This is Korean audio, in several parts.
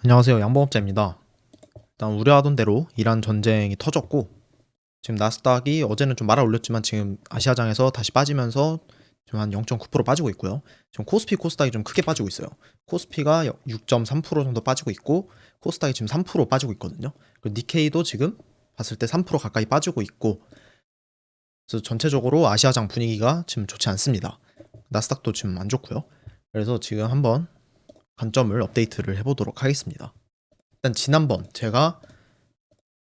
안녕하세요. 양봉업자입니다. 일단 우려하던 대로 이란 전쟁이 터졌고 지금 나스닥이 어제는 좀 말아 올렸지만 지금 아시아장에서 다시 빠지면서 지금 한 0.9% 빠지고 있고요. 지금 코스피 코스닥이 좀 크게 빠지고 있어요. 코스피가 6.3% 정도 빠지고 있고 코스닥이 지금 3% 빠지고 있거든요. 그리고 니케이도 지금 봤을 때 3% 가까이 빠지고 있고, 그래서 전체적으로 아시아장 분위기가 지금 좋지 않습니다. 나스닥도 지금 안 좋고요. 그래서 지금 한번 관점을 업데이트를 해보도록 하겠습니다. 일단 지난번 제가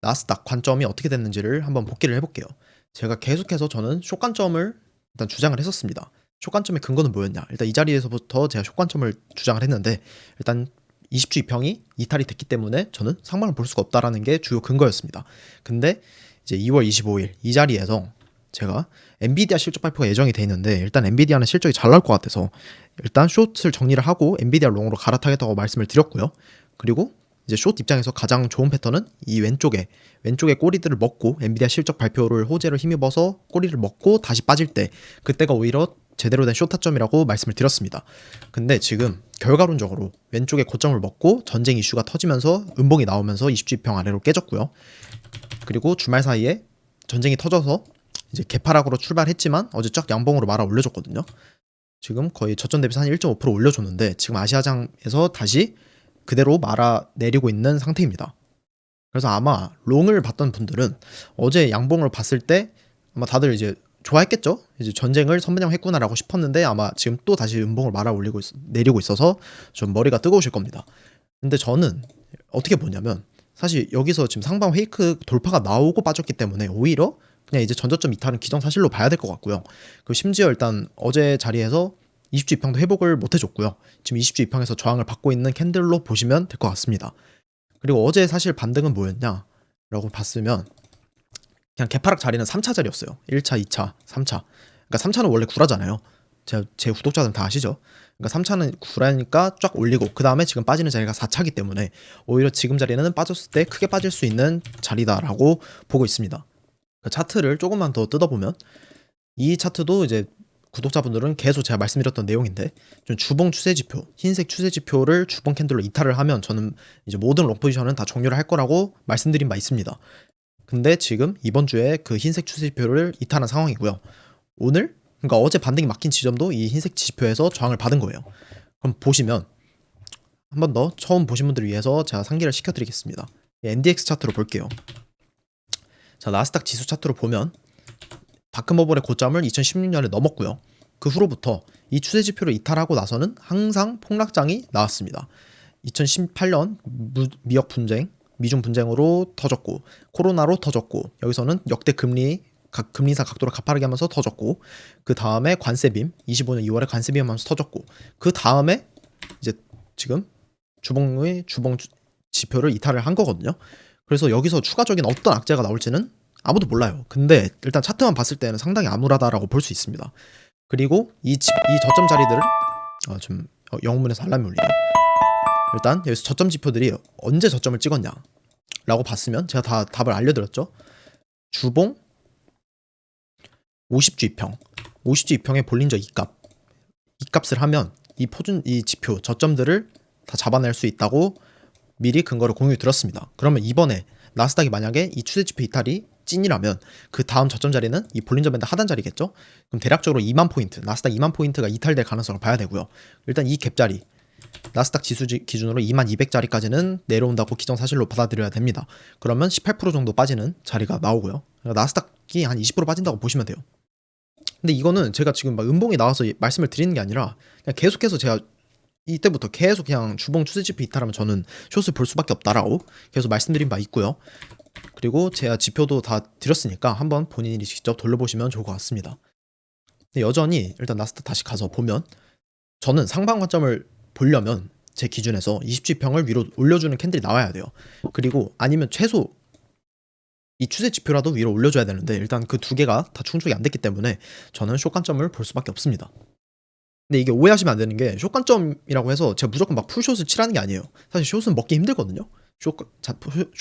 나스닥 관점이 어떻게 됐는지를 한번 복기를 해볼게요. 제가 계속해서 저는 숏관점을 일단 주장을 했었습니다. 숏관점의 근거는 뭐였냐? 일단 이 자리에서부터 제가 숏관점을 주장을 했는데, 일단 20주 이평이 이탈이 됐기 때문에 저는 상방을 볼 수가 없다라는 게 주요 근거였습니다. 근데 이제 2월 25일 이 자리에서 제가 엔비디아 실적 발표가 예정이 돼 있는데, 일단 엔비디아는 실적이 잘 나올 것 같아서 일단 숏을 정리를 하고 엔비디아 롱으로 갈아타겠다고 말씀을 드렸고요. 그리고 이제 숏 입장에서 가장 좋은 패턴은 이 왼쪽에 꼬리들을 먹고 엔비디아 실적 발표를 호재를 힘입어서 꼬리를 먹고 다시 빠질 때, 그때가 오히려 제대로 된 숏 타점이라고 말씀을 드렸습니다. 근데 지금 결과론적으로 왼쪽에 고점을 먹고 전쟁 이슈가 터지면서 음봉이 나오면서 20주평 아래로 깨졌고요. 그리고 주말 사이에 전쟁이 터져서 이제 개파락으로 출발했지만 어제 쫙 양봉으로 말아 올려줬거든요. 지금 거의 저점 대비해서 한 1.5% 올려줬는데 지금 아시아장에서 다시 그대로 말아 내리고 있는 상태입니다. 그래서 아마 롱을 봤던 분들은 어제 양봉을 봤을 때 아마 다들 이제 좋아했겠죠? 이제 전쟁을 선반영했구나라고 싶었는데 아마 지금 또 다시 음봉을 말아 올리고 내리고 있어서 좀 머리가 뜨거우실 겁니다. 근데 저는 어떻게 보냐면, 사실 여기서 지금 상방 페이크 돌파가 나오고 빠졌기 때문에 오히려 그냥 이제 전저점 이탈은 기정사실로 봐야 될 것 같고요. 그리고 심지어 일단 어제 자리에서 20주 이평도 회복을 못 해줬고요. 지금 20주 이평에서 저항을 받고 있는 캔들로 보시면 될 것 같습니다. 그리고 어제 사실 반등은 뭐였냐 라고 봤으면, 그냥 개파락 자리는 3차 자리였어요. 1차, 2차, 3차. 그러니까 3차는 원래 구라잖아요. 제 구독자들은 다 아시죠? 그러니까 3차는 구라니까 쫙 올리고 그 다음에 지금 빠지는 자리가 4차기 때문에 오히려 지금 자리는 빠졌을 때 크게 빠질 수 있는 자리다라고 보고 있습니다. 그 차트를 조금만 더 뜯어보면 이 차트도 이제 구독자분들은 계속 제가 말씀드렸던 내용인데, 좀 주봉 추세 지표, 흰색 추세 지표를 주봉 캔들로 이탈을 하면 저는 이제 모든 롱 포지션은 다 종료를 할 거라고 말씀드린 바 있습니다. 근데 지금 이번 주에 그 흰색 추세 지표를 이탈한 상황이고요. 오늘, 그러니까 어제 반등이 막힌 지점도 이 흰색 지표에서 저항을 받은 거예요. 그럼 보시면 한 번 더 처음 보신 분들을 위해서 제가 상기를 시켜드리겠습니다. NDX 차트로 볼게요. 자, 나스닥 지수 차트로 보면 다크버블의 고점을 2016년에 넘었고요. 그 후로부터 이 추세 지표를 이탈하고 나서는 항상 폭락장이 나왔습니다. 2018년 미역 분쟁, 미중 분쟁으로 터졌고, 코로나로 터졌고, 여기서는 역대 금리 인상 각도를 가파르게 하면서 터졌고, 그 다음에 관세빔, 25년 2월에 관세빔 하면서 터졌고, 그 다음에 이제 지금 주봉 지표를 이탈을 한 거거든요. 그래서 여기서 추가적인 어떤 악재가 나올지는 아무도 몰라요. 근데 일단 차트만 봤을 때는 상당히 암울하다라고 볼 수 있습니다. 그리고 이 저점 자리들을 영문에서 알람이 울리네. 일단 여기서 저점 지표들이 언제 저점을 찍었냐라고 봤으면 제가 다 답을 알려드렸죠. 주봉 50주 이평, 50주 이평의 볼린저 이 값을 하면 이 지표 저점들을 다 잡아낼 수 있다고 미리 근거를 공유 드렸습니다. 그러면 이번에 나스닥이 만약에 이 추세 지표 이탈이 찐이라면 그 다음 저점 자리는 이 볼린저 밴드 하단 자리겠죠? 그럼 대략적으로 2만 포인트, 나스닥 2만 포인트가 이탈될 가능성을 봐야 되고요. 일단 이 갭 자리, 나스닥 지수 기준으로 2만 200자리까지는 내려온다고 기정사실로 받아들여야 됩니다. 그러면 18% 정도 빠지는 자리가 나오고요. 그러니까 나스닥이 한 20% 빠진다고 보시면 돼요. 근데 이거는 제가 지금 막 음봉이 나와서 말씀을 드리는 게 아니라 그냥 계속해서 제가 이때부터 계속 그냥 주봉 추세지표 이탈하면 저는 숏을 볼 수밖에 없다라고 계속 말씀드린 바 있고요. 그리고 제가 지표도 다 드렸으니까 한번 본인이 직접 돌려보시면 좋을 것 같습니다. 근데 여전히 일단 나스닥 다시 가서 보면 저는 상방 관점을 보려면 제 기준에서 20주평을 위로 올려주는 캔들이 나와야 돼요. 그리고 아니면 최소 이 추세 지표라도 위로 올려줘야 되는데 일단 그 두 개가 다 충족이 안 됐기 때문에 저는 숏 관점을 볼 수밖에 없습니다. 근데 이게 오해하시면 안 되는 게, 숏 관점이라고 해서 제가 무조건 막 풀숏을 치라는 게 아니에요. 사실 숏은 먹기 힘들거든요. 숏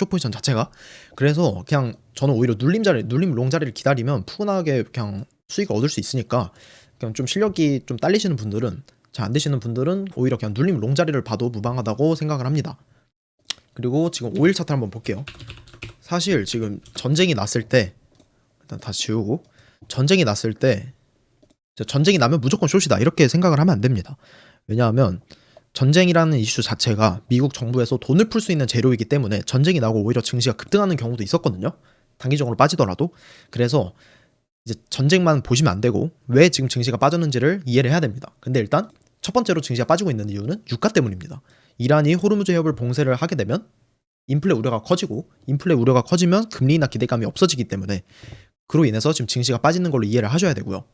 포지션 자체가. 그래서 그냥 저는 오히려 눌림 롱 자리를 기다리면 푸근하게 그냥 수익을 얻을 수 있으니까, 그냥 좀 실력이 좀 딸리시는 분들은, 잘 안 되시는 분들은 오히려 그냥 눌림 롱 자리를 봐도 무방하다고 생각을 합니다. 그리고 지금 5일 차트 한번 볼게요. 사실 지금 전쟁이 났을 때 일단 다 지우고, 전쟁이 났을 때 전쟁이 나면 무조건 숏이다 이렇게 생각을 하면 안 됩니다. 왜냐하면 전쟁이라는 이슈 자체가 미국 정부에서 돈을 풀 수 있는 재료이기 때문에 전쟁이 나고 오히려 증시가 급등하는 경우도 있었거든요. 단기적으로 빠지더라도. 그래서 이제 전쟁만 보시면 안 되고 왜 지금 증시가 빠졌는지를 이해를 해야 됩니다. 근데 일단 첫 번째로 증시가 빠지고 있는 이유는 유가 때문입니다. 이란이 호르무즈 해협을 봉쇄를 하게 되면 인플레 우려가 커지고, 인플레 우려가 커지면 금리 인하 기대감이 없어지기 때문에 그로 인해서 지금 증시가 빠지는 걸로 이해를 하셔야 되고요.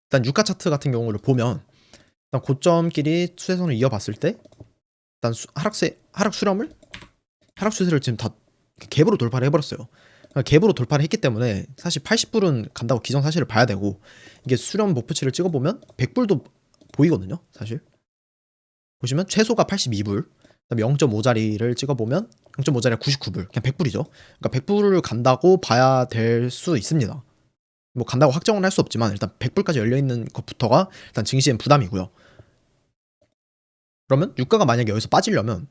일단 유가 차트 같은 경우를 보면 일단 고점끼리 추세선을 이어봤을 때 일단 하락 수렴을 하락 추세를 지금 다 갭으로 돌파를 해버렸어요. 갭으로 돌파를 했기 때문에 사실 80불은 간다고 기정사실을 봐야 되고, 이게 수렴 목표치를 찍어보면 100불도 보이거든요. 사실 보시면 최소가 82불, 그다음에 0.5자리를 찍어보면 0.5자리가 99불, 그냥 100불이죠. 그러니까 100불을 간다고 봐야 될 수 있습니다. 뭐 간다고 확정은 할 수 없지만 일단 100불까지 열려있는 것부터가 일단 증시엔 부담이고요. 그러면 유가가 만약에 여기서 빠지려면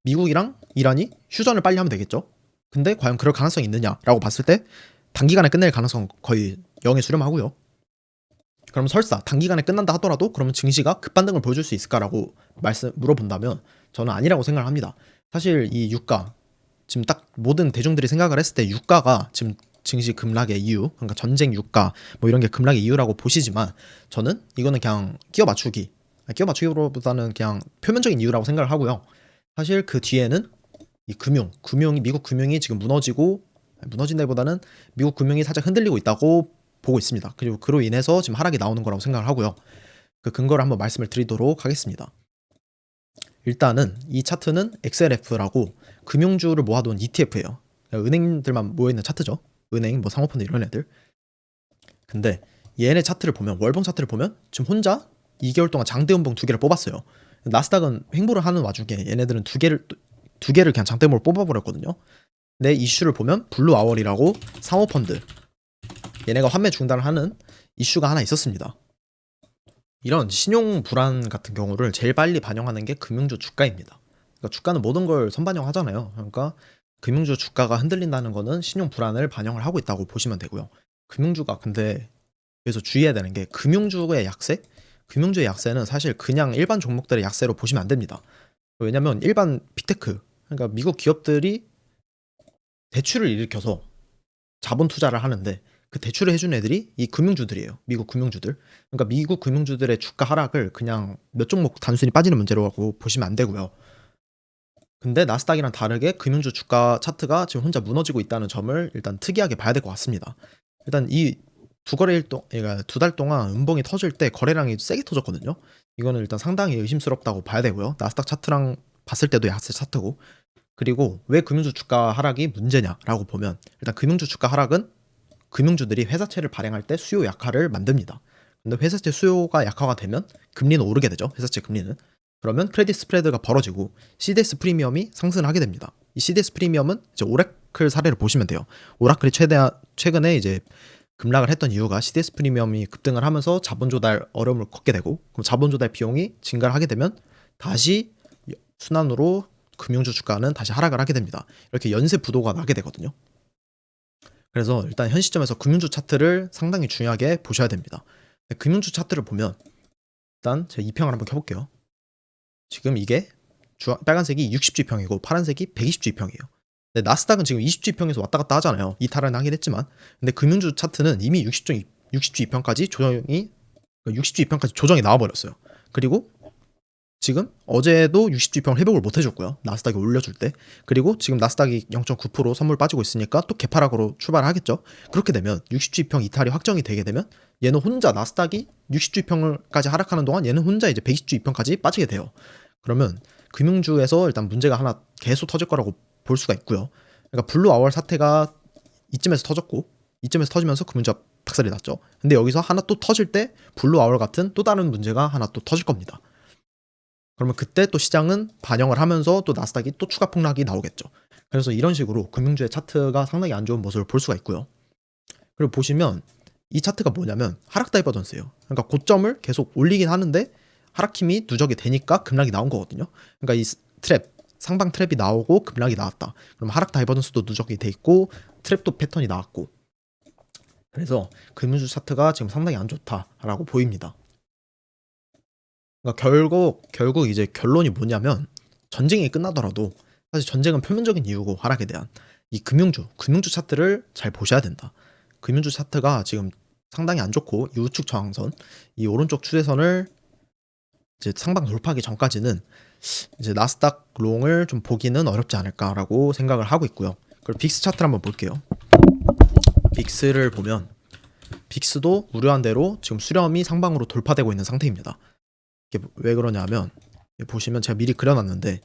미국이랑 이란이 휴전을 빨리 하면 되겠죠. 근데 과연 그럴 가능성이 있느냐라고 봤을 때 단기간에 끝낼 가능성 거의 0에 수렴하고요. 그럼 설사 단기간에 끝난다 하더라도 그러면 증시가 급반등을 보여줄 수 있을까라고 물어본다면 저는 아니라고 생각을 합니다. 사실 이 유가, 지금 딱 모든 대중들이 생각을 했을 때 유가가 지금 증시 급락의 이유, 그러니까 전쟁 유가 뭐 이런 게 급락의 이유라고 보시지만 저는 이거는 그냥 끼워 맞추기보다는 그냥 표면적인 이유라고 생각을 하고요. 사실 그 뒤에는 이 미국 금융이 지금 무너진다기보다는 미국 금융이 살짝 흔들리고 있다고 보고 있습니다. 그리고 그로 인해서 지금 하락이 나오는 거라고 생각을 하고요. 그 근거를 한번 말씀을 드리도록 하겠습니다. 일단은 이 차트는 XLF라고 금융주를 모아둔 ETF예요. 은행들만 모여있는 차트죠. 은행, 뭐 상호펀드 이런 애들. 근데 얘네 차트를 보면, 월봉 차트를 보면 지금 혼자 2개월 동안 장대 연봉 2개를 뽑았어요. 나스닥은 횡보를 하는 와중에 얘네들은 두 개를 그냥 장대 연봉을 뽑아버렸거든요. 근데 이슈를 보면 블루 아월이라고 상호펀드, 얘네가 환매 중단을 하는 이슈가 하나 있었습니다. 이런 신용 불안 같은 경우를 제일 빨리 반영하는 게 금융주 주가입니다. 그러니까 주가는 모든 걸 선반영하잖아요. 그러니까 금융주 주가가 흔들린다는 거는 신용 불안을 반영을 하고 있다고 보시면 되고요. 금융주가 근데 여기서 주의해야 되는 게 금융주의 약세는 사실 그냥 일반 종목들의 약세로 보시면 안 됩니다. 왜냐면 일반 빅테크, 그러니까 미국 기업들이 대출을 일으켜서 자본 투자를 하는데 그 대출을 해준 애들이 이 금융주들이에요. 미국 금융주들. 그러니까 미국 금융주들의 주가 하락을 그냥 몇 종목 단순히 빠지는 문제라고 보시면 안 되고요. 근데 나스닥이랑 다르게 금융주 주가 차트가 지금 혼자 무너지고 있다는 점을 일단 특이하게 봐야 될 것 같습니다. 일단 이 그러니까 2달 동안 음봉이 터질 때 거래량이 세게 터졌거든요. 이거는 일단 상당히 의심스럽다고 봐야 되고요. 나스닥 차트랑 봤을 때도 약세 차트고. 그리고 왜 금융주 주가 하락이 문제냐라고 보면 일단 금융주 주가 하락은 금융주들이 회사채를 발행할 때 수요 약화를 만듭니다. 근데 회사채 수요가 약화가 되면 금리는 오르게 되죠. 회사채 금리는. 그러면 크레딧 스프레드가 벌어지고 CDS 프리미엄이 상승을 하게 됩니다. 이 CDS 프리미엄은 이제 오라클 사례를 보시면 돼요. 오라클이 최근에 이제 급락을 했던 이유가 CDS 프리미엄이 급등을 하면서 자본 조달 어려움을 겪게 되고, 그럼 자본 조달 비용이 증가를 하게 되면 다시 순환으로 금융주 주가는 다시 하락을 하게 됩니다. 이렇게 연쇄 부도가 나게 되거든요. 그래서 일단 현 시점에서 금융주 차트를 상당히 중요하게 보셔야 됩니다. 금융주 차트를 보면 일단 제가 2평을 한번 켜볼게요. 지금 이게 빨간색이 60G평이고 파란색이 120G평이에요. 나스닥은 지금 20G평에서 왔다 갔다 하잖아요. 이탈은 하긴 했지만. 근데 금융주 차트는 이미 60G평까지 조정이 나와버렸어요. 그리고 지금 어제도 60G평을 회복을 못 해줬고요. 나스닥이 올려줄 때. 그리고 지금 나스닥이 0.9% 선물 빠지고 있으니까 또 개파락으로 출발을 하겠죠. 그렇게 되면 60G평 이탈이 확정이 되게 되면 얘는 혼자 나스닥이 60G평까지 하락하는 동안 얘는 혼자 이제 120G평까지 빠지게 돼요. 그러면 금융주에서 일단 문제가 하나 계속 터질 거라고 볼 수가 있고요. 그러니까 블루 아월 사태가 이쯤에서 터졌고, 이쯤에서 터지면서 금융주가 박살이 났죠. 근데 여기서 하나 또 터질 때 블루 아월 같은 또 다른 문제가 하나 또 터질 겁니다. 그러면 그때 또 시장은 반영을 하면서 또 나스닥이 또 추가 폭락이 나오겠죠. 그래서 이런 식으로 금융주의 차트가 상당히 안 좋은 모습을 볼 수가 있고요. 그리고 보시면 이 차트가 뭐냐면 하락 다이버전스예요. 그러니까 고점을 계속 올리긴 하는데 하락 힘이 누적이 되니까 급락이 나온 거거든요. 그러니까 이 트랩, 상방 트랩이 나오고 급락이 나왔다. 그럼 하락 다이버전스도 누적이 돼 있고 트랩도 패턴이 나왔고, 그래서 금융주 차트가 지금 상당히 안 좋다라고 보입니다. 그러니까 결국 이제 결론이 뭐냐면, 전쟁이 끝나더라도 사실 전쟁은 표면적인 이유고 하락에 대한, 이 금융주 차트를 잘 보셔야 된다. 금융주 차트가 지금 상당히 안 좋고, 이 우측 저항선, 이 오른쪽 추세선을 이제 상방 돌파하기 전까지는 이제 나스닥 롱을 좀 보기는 어렵지 않을까라고 생각을 하고 있고요. 그리고 빅스 차트를 한번 볼게요. 빅스를 보면 빅스도 우려한 대로 지금 수렴이 상방으로 돌파되고 있는 상태입니다. 이게 왜 그러냐면, 보시면 제가 미리 그려놨는데,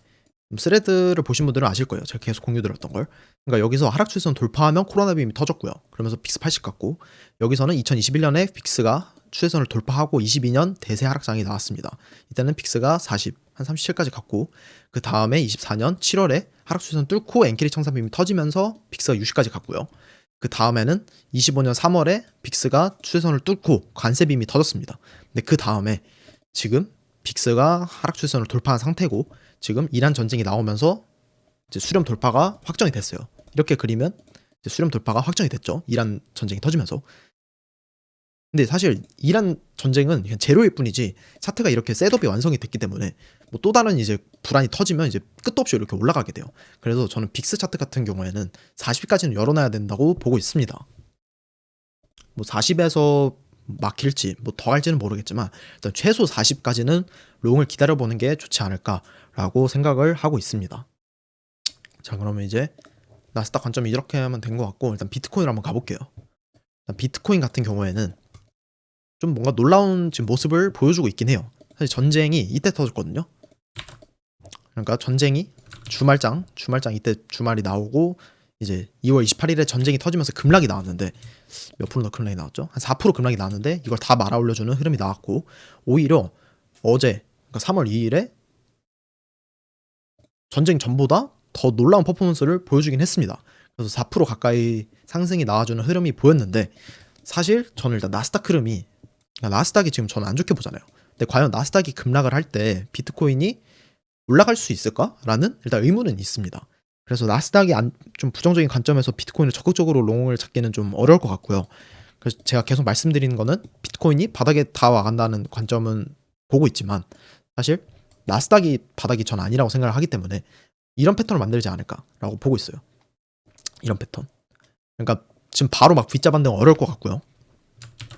스레드를 보신 분들은 아실 거예요. 제가 계속 공유드렸던 걸. 그러니까 여기서 하락 추세선 돌파하면 코로나 빔이 터졌고요. 그러면서 빅스 80 갔고, 여기서는 2021년에 빅스가 추세선을 돌파하고 22년 대세 하락장이 나왔습니다. 이때는 빅스가 40, 한 37까지 갔고, 그 다음에 24년 7월에 하락 추세선 뚫고 엔캐리 청산 빔이 터지면서 빅스가 60까지 갔고요. 그 다음에는 25년 3월에 빅스가 추세선을 뚫고 관세 빔이 터졌습니다. 근데 그 다음에 지금 빅스가 하락 추세선을 돌파한 상태고, 지금 이란 전쟁이 나오면서 이제 수렴 돌파가 확정이 됐어요. 이렇게 그리면 이제 수렴 돌파가 확정이 됐죠. 이란 전쟁이 터지면서. 근데 사실 이란 전쟁은 그냥 제로일 뿐이지, 차트가 이렇게 셋업이 완성이 됐기 때문에 뭐 또 다른 이제 불안이 터지면 이제 끝도 없이 이렇게 올라가게 돼요. 그래서 저는 빅스 차트 같은 경우에는 40까지는 열어놔야 된다고 보고 있습니다. 뭐 40에서 막힐지 뭐 더 갈지는 모르겠지만, 일단 최소 40까지는 롱을 기다려보는 게 좋지 않을까라고 생각을 하고 있습니다. 자, 그러면 이제 나스닥 관점이 이렇게 하면 된 것 같고, 일단 비트코인을 한번 가볼게요. 일단 비트코인 같은 경우에는 좀 뭔가 놀라운 지금 모습을 보여주고 있긴 해요. 사실 전쟁이 이때 터졌거든요. 그러니까 전쟁이 주말장 이때 주말이 나오고, 이제 2월 28일에 전쟁이 터지면서 급락이 나왔는데, 몇 프로 더 급락이 나왔죠? 한 4% 급락이 나왔는데, 이걸 다 말아 올려주는 흐름이 나왔고, 오히려 어제, 그러니까 3월 2일에 전쟁 전보다 더 놀라운 퍼포먼스를 보여주긴 했습니다. 그래서 4% 가까이 상승이 나와주는 흐름이 보였는데, 사실 저는 일단 나스닥 흐름이, 그러니까 나스닥이 지금 저는 안 좋게 보잖아요. 근데 과연 나스닥이 급락을 할 때 비트코인이 올라갈 수 있을까라는 일단 의문은 있습니다. 그래서 나스닥이 좀 부정적인 관점에서 비트코인을 적극적으로 롱을 찾기는 좀 어려울 것 같고요. 그래서 제가 계속 말씀드리는 거는, 비트코인이 바닥에 다 와간다는 관점은 보고 있지만, 사실 나스닥이 바닥이 전 아니라고 생각을 하기 때문에 이런 패턴을 만들지 않을까라고 보고 있어요. 이런 패턴. 그러니까 지금 바로 막 V자 반등 어려울 것 같고요.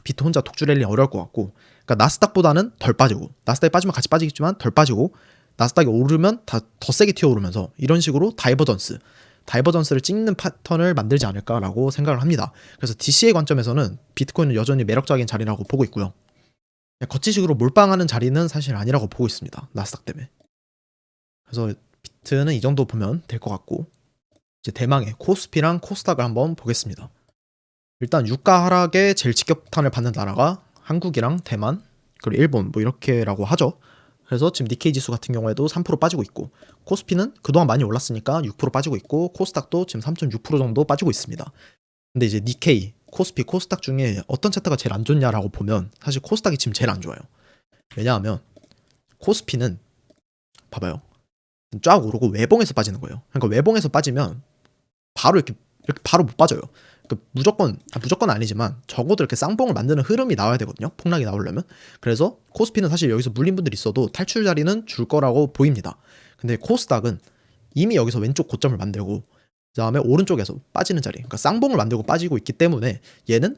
비트 혼자 독주 랠리 어려울 것 같고, 그러니까 나스닥보다는 덜 빠지고, 나스닥이 빠지면 같이 빠지겠지만 덜 빠지고, 나스닥이 오르면 더 세게 튀어오르면서 이런 식으로 다이버전스를 찍는 패턴을 만들지 않을까라고 생각을 합니다. 그래서 DC의 관점에서는 비트코인은 여전히 매력적인 자리라고 보고 있고요. 거치식으로 몰빵하는 자리는 사실 아니라고 보고 있습니다. 나스닥 때문에. 그래서 비트는 이 정도 보면 될 것 같고, 이제 대망의 코스피랑 코스닥을 한번 보겠습니다. 일단 유가 하락에 제일 직격탄을 받는 나라가 한국이랑 대만, 그리고 일본 뭐 이렇게라고 하죠. 그래서 지금 니케이 지수 같은 경우에도 3% 빠지고 있고, 코스피는 그동안 많이 올랐으니까 6% 빠지고 있고, 코스닥도 지금 3.6% 정도 빠지고 있습니다. 근데 이제 니케이, 코스피, 코스닥 중에 어떤 차트가 제일 안 좋냐라고 보면 사실 코스닥이 지금 제일 안 좋아요. 왜냐하면 코스피는 봐봐요. 쫙 오르고 외봉에서 빠지는 거예요. 그러니까 외봉에서 빠지면 바로 이렇게 바로 못 빠져요. 그러니까 무조건 아니지만 적어도 이렇게 쌍봉을 만드는 흐름이 나와야 되거든요. 폭락이 나오려면. 그래서 코스피는 사실 여기서 물린 분들이 있어도 탈출 자리는 줄 거라고 보입니다. 근데 코스닥은 이미 여기서 왼쪽 고점을 만들고, 그 다음에 오른쪽에서 빠지는 자리, 그러니까 쌍봉을 만들고 빠지고 있기 때문에 얘는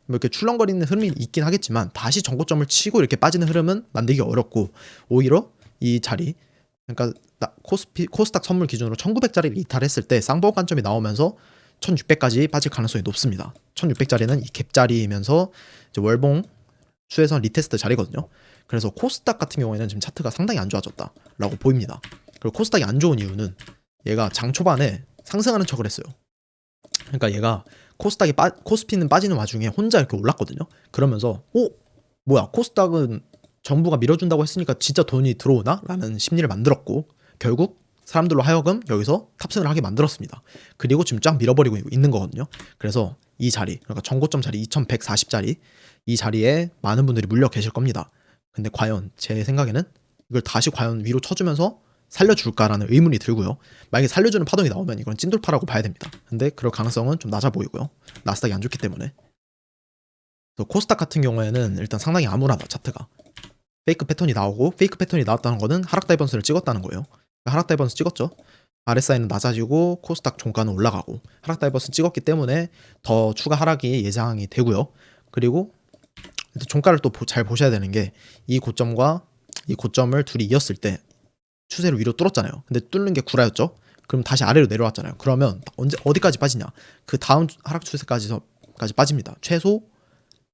뭐 이렇게 출렁거리는 흐름이 있긴 하겠지만, 다시 전고점을 치고 이렇게 빠지는 흐름은 만들기 어렵고, 오히려 이 자리, 그러니까 코스닥 선물 기준으로 1900짜리를 이탈했을 때 쌍봉 관점이 나오면서 1600까지 빠질 가능성이 높습니다. 1600짜리는 이 갭자리이면서 이제 월봉 추세선 리테스트 자리거든요. 그래서 코스닥 같은 경우에는 지금 차트가 상당히 안 좋아졌다라고 보입니다. 그리고 코스닥이 안 좋은 이유는 얘가 장 초반에 상승하는 척을 했어요. 그러니까 얘가 코스피는 빠지는 와중에 혼자 이렇게 올랐거든요. 그러면서 뭐야, 코스닥은 정부가 밀어준다고 했으니까 진짜 돈이 들어오나? 라는 심리를 만들었고, 결국 사람들로 하여금 여기서 탑승을 하게 만들었습니다. 그리고 지금 쫙 밀어버리고 있는 거거든요. 그래서 이 자리, 그러니까 정고점 자리 2140짜리 이 자리에 많은 분들이 물려 계실 겁니다. 근데 과연 제 생각에는 이걸 다시 과연 위로 쳐주면서 살려줄까라는 의문이 들고요. 만약에 살려주는 파동이 나오면 이건 찐돌파라고 봐야 됩니다. 근데 그럴 가능성은 좀 낮아 보이고요. 나스닥이 안 좋기 때문에. 또 코스닥 같은 경우에는 일단 상당히 암울하다 차트가. 페이크 패턴이 나오고, 페이크 패턴이 나왔다는 거는 하락 다이버스를 찍었다는 거예요. 하락 다이버스 찍었죠. RSI는 낮아지고 코스닥 종가는 올라가고, 하락 다이버스 찍었기 때문에 더 추가 하락이 예상이 되고요. 그리고 종가를 또 잘 보셔야 되는 게, 이 고점과 이 고점을 둘이 이었을 때 추세를 위로 뚫었잖아요. 근데 뚫는 게 구라였죠. 그럼 다시 아래로 내려왔잖아요. 그러면 어디까지 빠지냐? 그 다음 하락 추세까지 빠집니다. 최소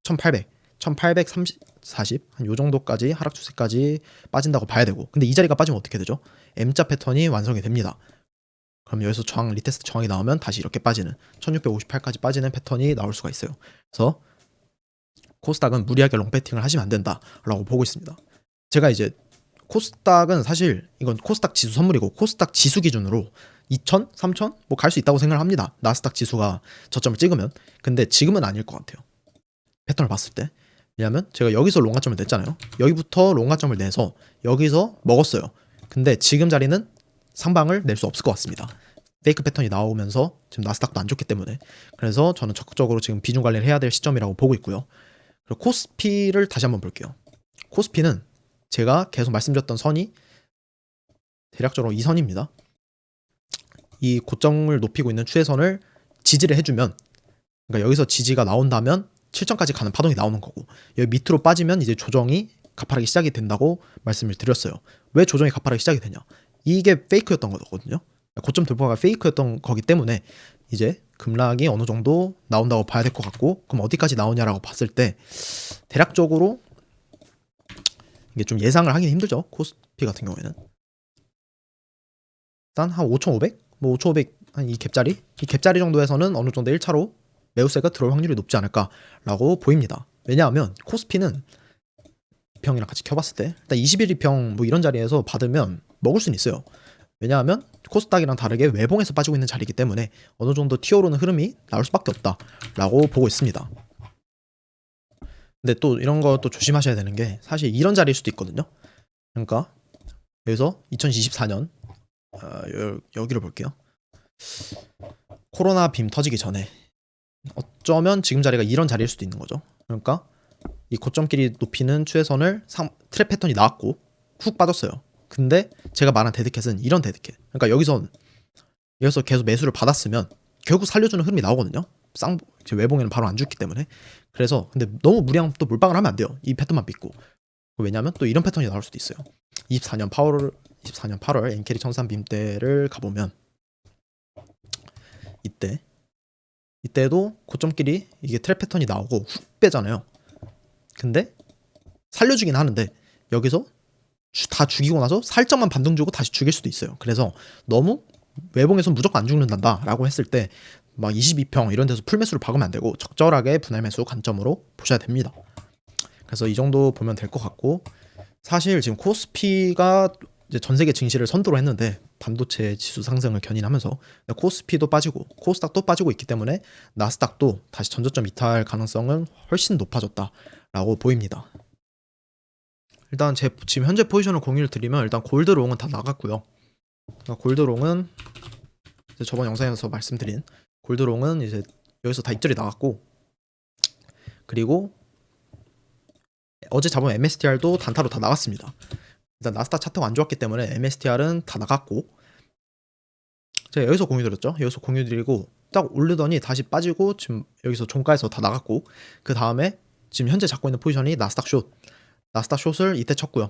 1800, 1840, 한 요 정도까지 하락 추세까지 빠진다고 봐야 되고, 근데 이 자리가 빠지면 어떻게 되죠? M자 패턴이 완성이 됩니다. 그럼 여기서 저항, 리테스트 저항이 나오면 다시 이렇게 빠지는 1658까지 빠지는 패턴이 나올 수가 있어요. 그래서 코스닥은 무리하게 롱배팅을 하시면 안 된다라고 보고 있습니다. 제가 이제 코스닥은 사실 이건 코스닥 지수 선물이고, 코스닥 지수 기준으로 2000, 3000 뭐 갈 수 있다고 생각을 합니다. 나스닥 지수가 저점을 찍으면. 근데 지금은 아닐 것 같아요. 패턴을 봤을 때. 왜냐면 제가 여기서 롱가점을 냈잖아요. 여기부터 롱가점을 내서 여기서 먹었어요. 근데 지금 자리는 상방을 낼 수 없을 것 같습니다. 페이크 패턴이 나오면서 지금 나스닥도 안 좋기 때문에. 그래서 저는 적극적으로 지금 비중 관리를 해야 될 시점이라고 보고 있고요. 그리고 코스피를 다시 한번 볼게요. 코스피는 제가 계속 말씀드렸던 선이 대략적으로 이 선입니다. 이 고점을 높이고 있는 추세선을 지지를 해주면, 그러니까 여기서 지지가 나온다면 7점까지 가는 파동이 나오는 거고, 여기 밑으로 빠지면 이제 조정이 가파르게 시작이 된다고 말씀을 드렸어요. 왜 조정이 가파르게 시작이 되냐? 이게 페이크였던 거거든요. 고점 돌파가 페이크였던 거기 때문에 이제 급락이 어느 정도 나온다고 봐야 될 것 같고, 그럼 어디까지 나오냐라고 봤을 때 대략적으로 이게 좀 예상을 하긴 힘들죠. 코스피 같은 경우에는 일단 한 5,500? 뭐 5,500 한 이 갭자리 정도에서는 어느 정도 1차로 매우세가 들어올 확률이 높지 않을까라고 보입니다. 왜냐하면 코스피는 2평이랑 같이 켜봤을 때 일단 21이평 뭐 이런 자리에서 받으면 먹을 수는 있어요. 왜냐하면 코스닥이랑 다르게 외봉에서 빠지고 있는 자리이기 때문에 어느 정도 튀어오르는 흐름이 나올 수밖에 없다라고 보고 있습니다. 근데 또 이런 거 또 조심하셔야 되는 게, 사실 이런 자리일 수도 있거든요. 그러니까 여기서 2024년 여기를 볼게요. 코로나 빔 터지기 전에 어쩌면 지금 자리가 이런 자리일 수도 있는 거죠. 그러니까 이 고점끼리 높이는 추세선을 트랩 패턴이 나왔고 훅 빠졌어요. 근데 제가 말한 데드캣은 이런 데드캣. 그러니까 여기서 계속 매수를 받았으면 결국 살려주는 흐름이 나오거든요. 외봉에는 바로 안 죽기 때문에. 그래서 근데 너무 무리한 또 몰빵을 하면 안 돼요. 이 패턴만 믿고. 왜냐하면 또 이런 패턴이 나올 수도 있어요. 24년 8월 엔캐리 1003빔 때를 가보면 이때도 고점끼리 이게 트랩 패턴이 나오고 훅 빼잖아요. 근데 살려주긴 하는데 여기서 다 죽이고 나서 살짝만 반등 주고 다시 죽일 수도 있어요. 그래서 너무 외봉에서 무조건 안 죽는다 라고 했을 때 막 22평 이런 데서 풀매수를 박으면 안 되고 적절하게 분할매수 관점으로 보셔야 됩니다. 그래서 이 정도 보면 될 것 같고, 사실 지금 코스피가 이제 전 세계 증시를 선도로 했는데 반도체 지수 상승을 견인하면서 코스피도 빠지고 코스닥도 빠지고 있기 때문에 나스닥도 다시 전저점 이탈 가능성은 훨씬 높아졌다라고 보입니다. 일단 제 지금 현재 포지션을 공유를 드리면, 일단 골드롱은 다 나갔고요. 골드롱은 저번 영상에서 말씀드린 골드롱은 이제 여기서 다 입절이 나갔고, 그리고 어제 잡은 MSTR도 단타로 다 나갔습니다. 일단 나스닥 차트가 안 좋았기 때문에 MSTR은 다 나갔고, 제가 여기서 공유 드렸죠. 여기서 공유 드리고 딱 오르더니 다시 빠지고 지금 여기서 종가에서 다 나갔고, 그 다음에 지금 현재 잡고 있는 포지션이 나스닥 숏을 이때 쳤고요.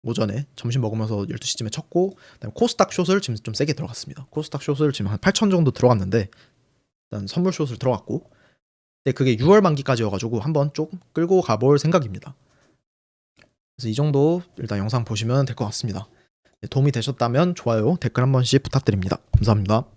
오전에 점심 먹으면서 12시쯤에 쳤고, 그다음에 코스닥 숏을 지금 좀 세게 들어갔습니다. 코스닥 숏을 지금 한 8,000 정도 들어갔는데 일단 선물 숏을 들어갔고, 근데 그게 6월 만기까지여가지고 한번 좀 끌고 가볼 생각입니다. 그래서 이 정도 일단 영상 보시면 될 것 같습니다. 도움이 되셨다면 좋아요, 댓글 한 번씩 부탁드립니다. 감사합니다.